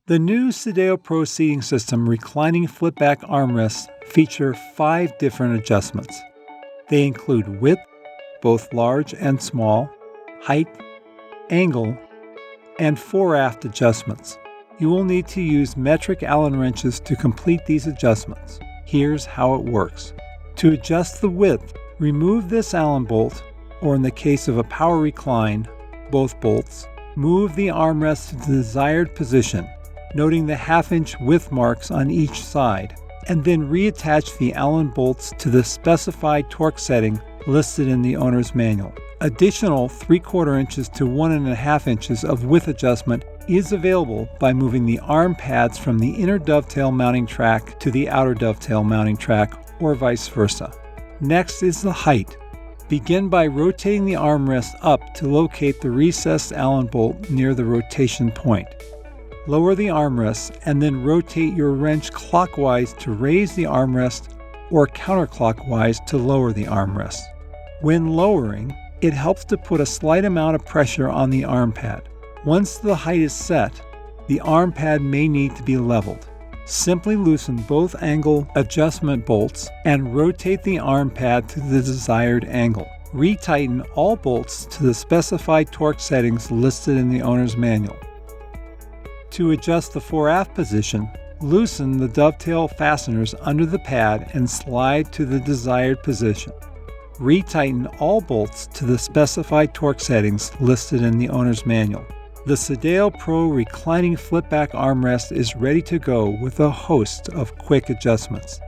The new Sedeo Pro seating system reclining flip-back armrests feature 5 different adjustments. They include width, both large and small, height, angle, and fore-aft adjustments. You will need to use metric Allen wrenches to complete these adjustments. Here's how it works. To adjust the width, remove this Allen bolt, or in the case of a power recline, both bolts. Move the armrest to the desired position, noting the 1/2-inch width marks on each side, and then reattach the Allen bolts to the specified torque setting listed in the owner's manual. Additional 3/4 inches to 1.5 inches of width adjustment is available by moving the arm pads from the inner dovetail mounting track to the outer dovetail mounting track, or vice versa. Next is the height. Begin by rotating the armrest up to locate the recessed Allen bolt near the rotation point. Lower the armrest and then rotate your wrench clockwise to raise the armrest or counterclockwise to lower the armrest. When lowering, it helps to put a slight amount of pressure on the arm pad. Once the height is set, the arm pad may need to be leveled. Simply loosen both angle adjustment bolts and rotate the arm pad to the desired angle. Retighten all bolts to the specified torque settings listed in the owner's manual. To adjust the fore-aft position, loosen the dovetail fasteners under the pad and slide to the desired position. Retighten all bolts to the specified torque settings listed in the owner's manual. The Sedeo Pro reclining flip-back armrest is ready to go with a host of quick adjustments.